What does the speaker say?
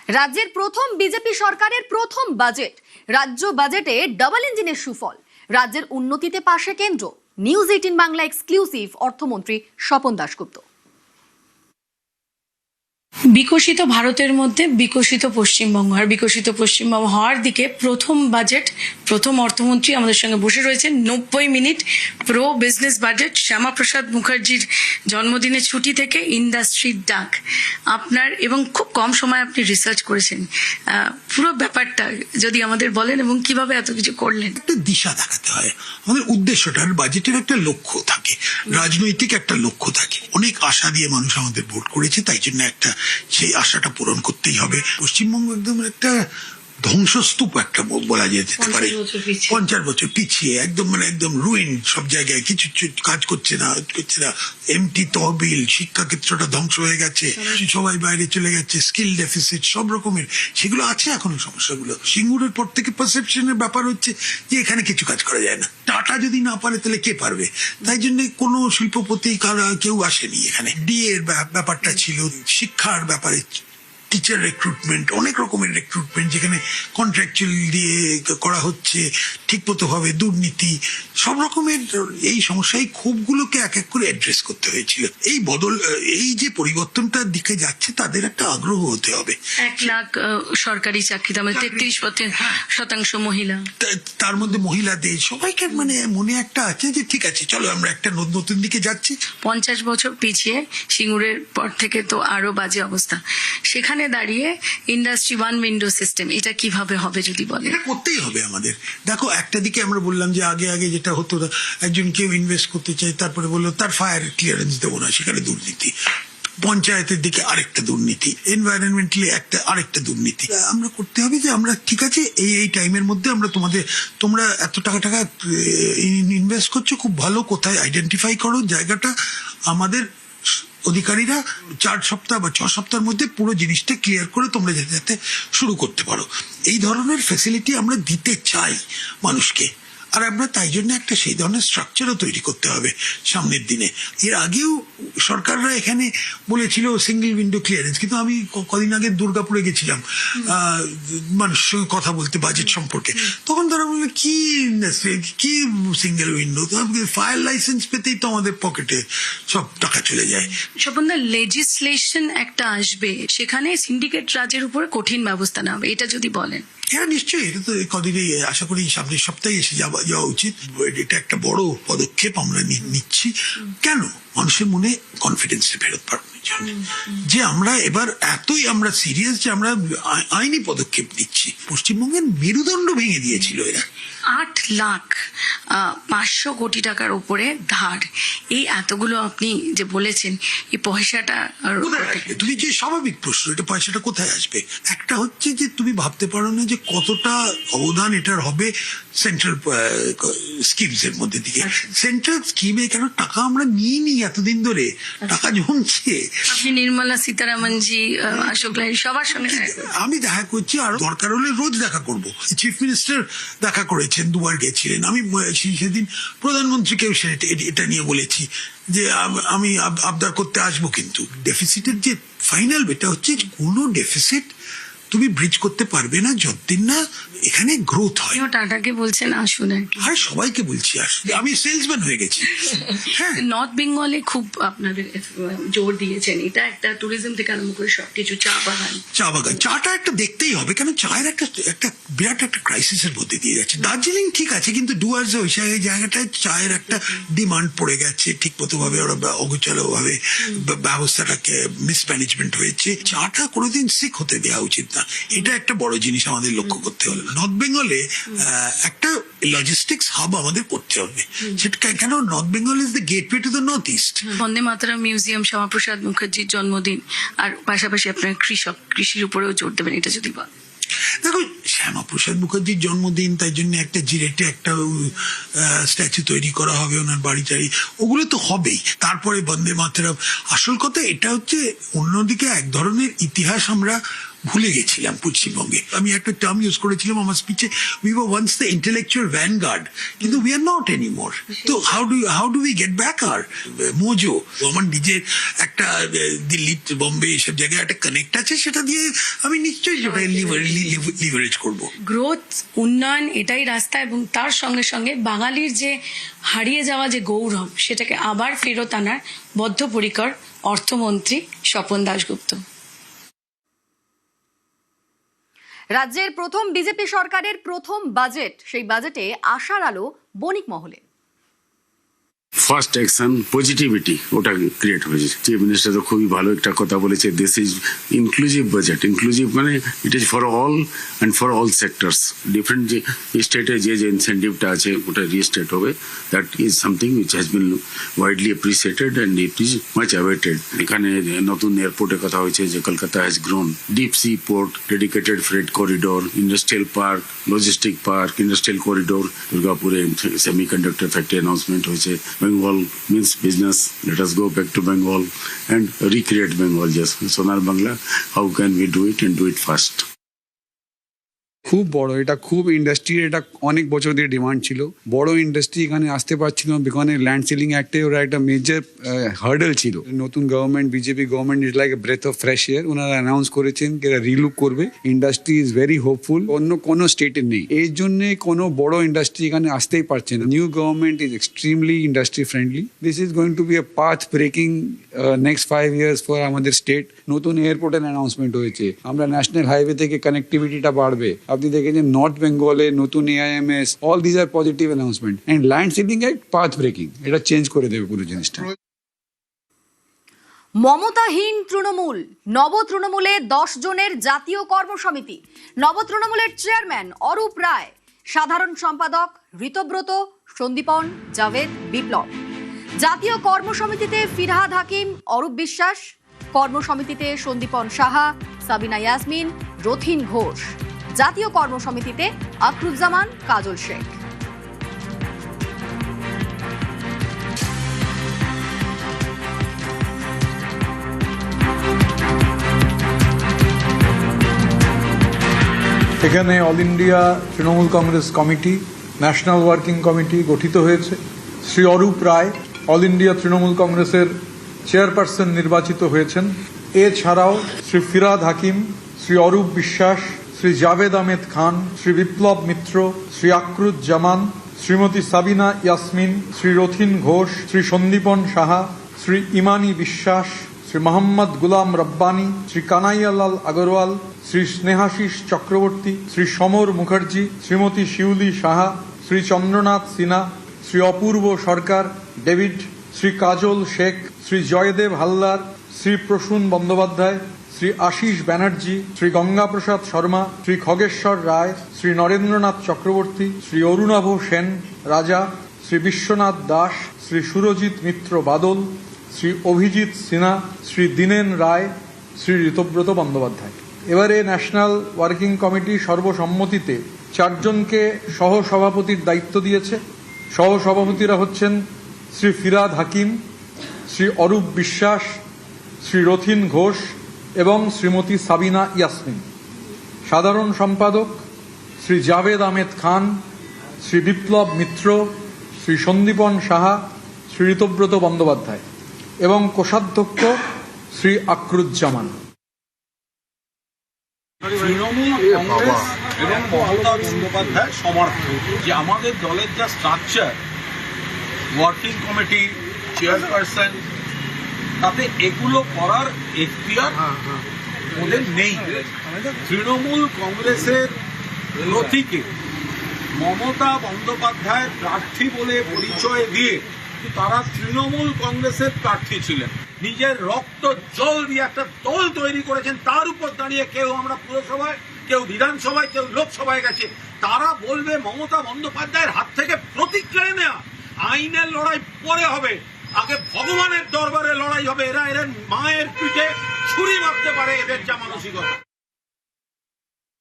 রাজ্যের প্রথম বিজেপি সরকারের প্রথম বাজেট, রাজ্য বাজেটে ডাবল ইঞ্জিনের সুফল, রাজ্যের উন্নতিতে পাশে কেন্দ্র। নিউজ 18 বাংলা এক্সক্লুসিভ, অর্থমন্ত্রী স্বপন দাশগুপ্ত। বিকশিত ভারতের মধ্যে বিকশিত পশ্চিমবঙ্গ, আর বিকশিত পশ্চিমবঙ্গ হওয়ার দিকে প্রথম বাজেট, প্রথম অর্থমন্ত্রী আমাদের সঙ্গে বসে রয়েছেন। 90 minute pro business budget, Shyamaprasad মুখার্জির জন্মদিনে ছুটি থেকে ইন্ডাস্ট্রির ডাক আপনার, এবং খুব কম সময় আপনি রিসার্চ করেছেন। পুরো ব্যাপারটা যদি আমাদের বলেন এবং কিভাবে এত কিছু করলেন। একটা দিশা দেখাতে হয়, আমাদের উদ্দেশ্যটার বাজেটের একটা লক্ষ্য থাকে, রাজনৈতিক একটা লক্ষ্য থাকে। অনেক আশা দিয়ে মানুষ আমাদের ভোট করেছে, তাই জন্য একটা সেই আশাটা পূরণ করতেই হবে। পশ্চিমবঙ্গ একদম একটা ধ্বংসস্তূপ একটা বলা যেতে পারে। 50 বছর পিছিয়ে একদম একদম রুইন, সব জায়গায় কিছু কাজ করছে না। এমটি তহবিল, শিক্ষা ক্ষেত্রটা ধ্বংস হয়ে গেছে, সবাই বাইরে চলে গেছে, স্কিল ডেফিসিট সব রকমের সেগুলো আছে এখনো সমস্যাগুলো। সিঙ্গুরের পর থেকে পারসেপশনের ব্যাপার হচ্ছে যে এখানে কিছু কাজ করা যায় না। টাটা যদি না পারে তাহলে কে পারবে? তাই জন্য কোনো শিল্পপতি কেউ আসেনি এখানে। ডিএ এর ব্যাপারটা ছিল, শিক্ষার ব্যাপারে টিচার রিক্রুটমেন্ট, অনেক রকমের রিক্রুটমেন্ট যেখানে কন্ট্রাকচুয়াল দিয়ে করা হচ্ছে, ঠিকমতো ভাবে দুর্নীতি, সব রকমের এই সমস্যায় ক্ষোভগুলোকে এক এক করে অ্যাড্রেস করতে হয়েছিল। এই বদল, এই যে পরিবর্তনটার দিকে যাচ্ছে, তাদের একটা আগ্রহ হতে হবে। 1 লাখ সরকারি চাকরিতে আমাদের 33% মহিলা, তার মধ্যে মহিলাদের সবাইকে মনে একটা আছে যে ঠিক আছে, চলো আমরা একটা নতুন দিকে যাচ্ছি। 50 বছর পিছিয়ে, সিঙ্গুরের পর থেকে তো আরো বাজে অবস্থা। সেখানে দাঁড়িয়ে ইন্ডাস্ট্রি ওয়ান উইন্ডো সিস্টেম, এটা কিভাবে হবে যদি বলেন? এটা করতেই হবে আমাদের। দেখো, একটা দিকে আমরা বললাম যে আগে যেটা হতো, একজন কেউ ইনভেস্ট করতে চায়, তারপরে বললো তার ফায়ার ক্লিয়ারেন্স দেবো না, সেখানে দুর্নীতি। পঞ্চায়েতের দিকে আরেকটা দুর্নীতি, এনভায়রনমেন্টালি আরেকটা দুর্নীতি। আমরা করতে হবে যে আমরা ঠিক আছে, এই টাইমের মধ্যে আমরা তোমরা এত টাকা ইনভেস্ট করছো, খুব ভালো, কোথায় আইডেন্টিফাই করো জায়গাটা। আমাদের অধিকারীরা 4 সপ্তাহ বা 6 সপ্তাহের মধ্যে পুরো জিনিসটা ক্লিয়ার করে তোমরা যাতে শুরু করতে পারো। এই ধরনের ফ্যাসিলিটি আমরা দিতে চাই মানুষকে, আর আমরা তাই জন্য একটা সেই ধরনের স্ট্রাকচারও তৈরি করতে হবে সামনের দিনে। এর আগেও সরকাররা এখানে বলেছিল সিঙ্গেল উইন্ডো ক্লিয়ারেন্স, কিন্তু আমি কদিন আগে দুর্গাপুরে গেছিলাম মানুষের সঙ্গে কথা বলতে বাজেট সম্পর্কে। তখন তারা বললো কি সিঙ্গেল উইন্ডো, ফায়ার লাইসেন্স পেতেই তো আমাদের পকেটে সব টাকা চলে যায়। স্বপনদা, লেজিসলেশন একটা আসবে, সেখানে সিন্ডিকেট রাজের উপরে কঠিন ব্যবস্থা নেওয়া হবে, এটা যদি বলেন। হ্যাঁ, নিশ্চয়ই। এটা তো কদিনই, আশা করি সামনের সপ্তাহে এসে যাওয়া উচিত। এটা একটা বড় পদক্ষেপ আমরা নিচ্ছি। কেন? মানুষের মনে কনফিডেন্স ফেরত পাঠানোর জন্য, যে আমরা এবার এতই আমরা সিরিয়াস যে আমরা আইনি পদক্ষেপ নিচ্ছি। পশ্চিমবঙ্গের মেরুদণ্ড ভেঙে দিয়েছিল এরা। 8,500 কোটি টাকার উপরে ধার, এই এতগুলো আপনি যে বলেছেন, এই পয়সাটা তুমি যে স্বাভাবিক প্রশ্ন, এটা পয়সাটা কোথায় আসবে? একটা হচ্ছে যে তুমি ভাবতে পারো না যে কতটা অবদান এটার হবে সেন্ট্রাল স্কিমস এর মধ্যে দিকে। সেন্ট্রাল স্কিমে কেন টাকা আমরা নিই এতদিন ধরে, টাকা জমছে। আপনি নির্মলা সীতারামনজি, অশোক লাহিড়ী সবার সঙ্গে আমি দেখা করছি, আর দরকার হলে রোজ দেখা করব। চিফ মিনিস্টার দেখা করেছেন, 2 বার গেছিলেন। আমি সেদিন প্রধানমন্ত্রীকেও এটা নিয়ে বলেছি যে আমি আবদার করতে আসবো। কিন্তু ডেফিসিটের যে ফাইনাল বেটা হচ্ছে, কোনো ডেফিসিট তুমি ব্রিজ করতে পারবে না যতদিন না এখানে গ্রোথ হয়। টাটাকে বলছেন আসুন, আর সবাইকে বলছি আসুন। আমি সেলসম্যান হয়ে গেছি। হ্যাঁ, নর্থ বেঙ্গলে খুব আপনাদের জোর দিয়েছেন, এটা একটা ট্যুরিজম থেকে আরম্ভ করে সবকিছু, চা বাগান, চাটা একটা দেখতেই হবে, কেন চায়ের একটা বিরাট একটা ক্রাইসিসের মধ্যে দিয়ে যাচ্ছে। দার্জিলিং ঠিক আছে, কিন্তু ডুয়ার্সে ওই জায়গাটায় চায়ের একটা ডিমান্ড পড়ে গেছে, ঠিক মতো ভাবে ওরা অগোছালো ভাবে ব্যবস্থাটাকে মিসম্যানেজমেন্ট হয়েছে। চাটা কোনোদিন সিক হতে দেওয়া উচিত না। এটা একটা বড় জিনিস আমাদের লক্ষ্য করতে হলো। নর্থ বেঙ্গলে একটা লজিস্টিক্স হাব আমাদের করতে হবে। সেটা কেন? North Bengal is the gateway to the north east. Bande Mataram museum, Shyamaprasad মুখার্জির জন্মদিন, আর পাশাপাশি আপনার কৃষির উপরেও জোর দেবেন, এটা যদি বল। দেখো, শ্যামাপ্রসাদ মুখার্জির জন্মদিন, তাই জন্য একটা জিরেটে একটা স্ট্যাচু তৈরি করা হবে, ওনার বাড়ি টাড়ি ওগুলো তো হবেই। তারপরে বন্দে মাতরম। আসল কথা এটা হচ্ছে, অন্যদিকে এক ধরনের ইতিহাস আমরা ভুলে গেছিলাম পশ্চিমবঙ্গে। আমি একটা টার্ম ইউজ করেছিলাম আমার স্পিচে, we were once the intellectual vanguard, কিন্তু উই আর নট এনিমোর। তো how do we get back our mojo? আমার নিজের একটা দিল্লি, বোম্বে এসব জায়গায় একটা কানেক্ট আছে, সেটা দিয়ে আমি নিশ্চয়ই সেটা লিভারেজ করবো। গ্রোথ, উন্নয়ন এটাই রাস্তা, এবং তার সঙ্গে সঙ্গে বাঙালির যে হারিয়ে যাওয়া যে গৌরব, সেটাকে আবার ফেরত আনার বদ্ধপরিকর অর্থমন্ত্রী স্বপন দাশগুপ্ত। রাজ্যের প্রথম বিজেপি সরকারের প্রথম বাজেট, সেই বাজেটে আশার আলো বণিক মহলে। ফার্স্ট অ্যাকশন পজিটিভিটি ওটা ক্রিয়েট হয়েছে। চিফ মিনিস্টার তো খুবই ভালো একটা কথা বলেছে, this is inclusive budget. Inclusive মানে it is for all and for all sectors. Different যে স্টেটে যে ইনসেন্টিভটা আছে ওটা রিস্টেট হবে। That is something which has been widely appreciated and it is much awaited. এখানে নতুন এয়ারপোর্টের কথা হয়েছে যে Kolkata has grown, deep sea port, dedicated freight corridor, industrial park, logistic park, industrial corridor, দুর্গাপুরে সেমিকন্ডাক্টর ফ্যাক্টরি অ্যানাউন্সমেন্ট হয়েছে। Bengal means business. Let us go back to Bengal and recreate Bengal. Just Sonar Bangla. How can we do it and do it fast? খুব বড়, এটা খুব industry, এটা অনেক বছর ধরে ডিমান্ড ছিল। বড় ইন্ডাস্ট্রি এখানে আসতে পারছিল না, বিকজ ল্যান্ড সিলিং অ্যাক্টে ওরা একটা মেজর হার্ডেল ছিল। নতুন government, BJP government is like a breadth of fresh air. ওনারা অ্যানাউন্স করেছেন যে এরা রিলুক করবে। ইন্ডাস্ট্রি ইজ ভেরি হোপফুল, অন্য কোনো স্টেটে নেই। এই জন্যে কোনো বড় ইন্ডাস্ট্রি এখানে আসতেই পারছে না। New government is extremely industry friendly. This is going to be a path breaking next 5 years for আমাদের স্টেট। নতুন এয়ারপোর্টের অ্যানাউন্সমেন্ট হয়েছে, আমরা ন্যাশনাল হাইওয়ে থেকে কানেক্টিভিটিটা বাড়বে। আপনি দেখেছেন নর্থ বেঙ্গলে নতুন AIMS, all this are positive announcement. And land ceiling act path breaking, এটা চেঞ্জ করে দেবে পুরো জিনিসটা। মমতাহীন তৃণমূল, নব তৃণমূলে 10 জনের জাতীয় কর্মসমিতি। নব তৃণমূলের চেয়ারম্যান অরূপ রায়, সাধারণ সম্পাদক ঋতব্রত, সন্দীপন, জাভেদ, বিপ্লব। জাতীয় কর্মসমিতিতে ফিরহাদ হাকিম, অরূপ বিশ্বাস। কর্মসমিতিতে সন্দীপন সাহা, সাবিনা ইয়াসমিন, রথিন ঘোষ। জাতীয় কর্মসমিতিতে আকরুজ্জামান, কাজল শেখ। এখানে all India Trinamool Congress committee, national working committee গঠিত হয়েছে। শ্রী অরূপ রায় অল ইন্ডিয়া তৃণমূল কংগ্রেসের চেয়ারপারসন নির্বাচিত হয়েছেন। এছাড়াও শ্রী ফিরহাদ হাকিম, শ্রী অরূপ বিশ্বাস, শ্রী জাভেদ আহমেদ খান, শ্রী বিপ্লব মিত্র, শ্রী আকরুজ্জামান, শ্রীমতী সাবিনা ইয়াসমিন, শ্রী রথিন ঘোষ, শ্রী সন্দীপন সাহা, শ্রী ইমানি বিশ্বাস, শ্রী মোহাম্মদ গুলাম রব্বানী, শ্রী কানাইয়ালাল আগরওয়াল, শ্রী স্নেহাশিস চক্রবর্তী, শ্রী সমর মুখার্জি, শ্রীমতী শিউলি সাহা, শ্রী চন্দ্রনাথ সিনহা, শ্রী অপূর্ব সরকার, ডেভিড, শ্রী কাজল শেখ, শ্রী জয়দেব হালদার, শ্রী প্রসূন বন্দ্যোপাধ্যায়, শ্রী আশিস ব্যানার্জি, শ্রী গঙ্গাপ্রসাদ শর্মা, শ্রী খগেশ্বর রায়, শ্রী নরেন্দ্রনাথ চক্রবর্তী, শ্রী অরুণাভ সেন রাজা, শ্রী বিশ্বনাথ দাস, শ্রী সুরজিৎ মিত্র বাদল, শ্রী অভিজিৎ সিনহা, শ্রী দীনেন রায়, শ্রী ঋতব্রত বন্দ্যোপাধ্যায়। এবারে ন্যাশনাল ওয়ার্কিং কমিটি সর্বসম্মতিতে 4 জনকে সহসভাপতির দায়িত্ব দিয়েছে। সহসভাপতিরা হচ্ছেন শ্রী ফিরহাদ হাকিম, শ্রী অরূপ বিশ্বাস, শ্রী রথিন ঘোষ এবং শ্রীমতী সাবিনা ইয়াসমিন। সাধারণ সম্পাদক শ্রী জাভেদ আহমেদ খান, শ্রী বিপ্লব মিত্র, শ্রী সন্দীপন সাহা, শ্রী ঋতব্রত বন্দ্যোপাধ্যায় এবং কোষাধ্যক্ষ শ্রী আকরুজ্জামান। তৃণমূল কংগ্রেস এবং মমতা বন্দ্যোপাধ্যায় সমর্থন যে আমাদের দলের যা স্ট্রাকচার, ওয়ার্কিং কমিটি, চেয়ারপারসন, তাতে এগুলো করার এখতিয়ার ওদের নেই। তৃণমূল কংগ্রেসের প্রতীকে মমতা বন্দ্যোপাধ্যায় প্রার্থী বলে পরিচয় দিয়ে তারা তৃণমূল কংগ্রেসের প্রার্থী ছিলেন। নিজের রক্ত জল দিয়ে একটা দল তৈরি করেছেন, তার উপর দাঁড়িয়ে কেউ আমরা পুরসভায়, কেউ বিধানসভায়, কেউ লোকসভায় গেছে। তারা বলবে মমতা বন্দ্যোপাধ্যায়ের হাত থেকে প্রতীক কেড়ে নেওয়া। আইনের লড়াই পরে হবে, আগে ভগবানের দরবারে লড়াই হবে। এরা মায়ের পিঠে ছুরি মারতে পারে, এদের যা মানসিকতা।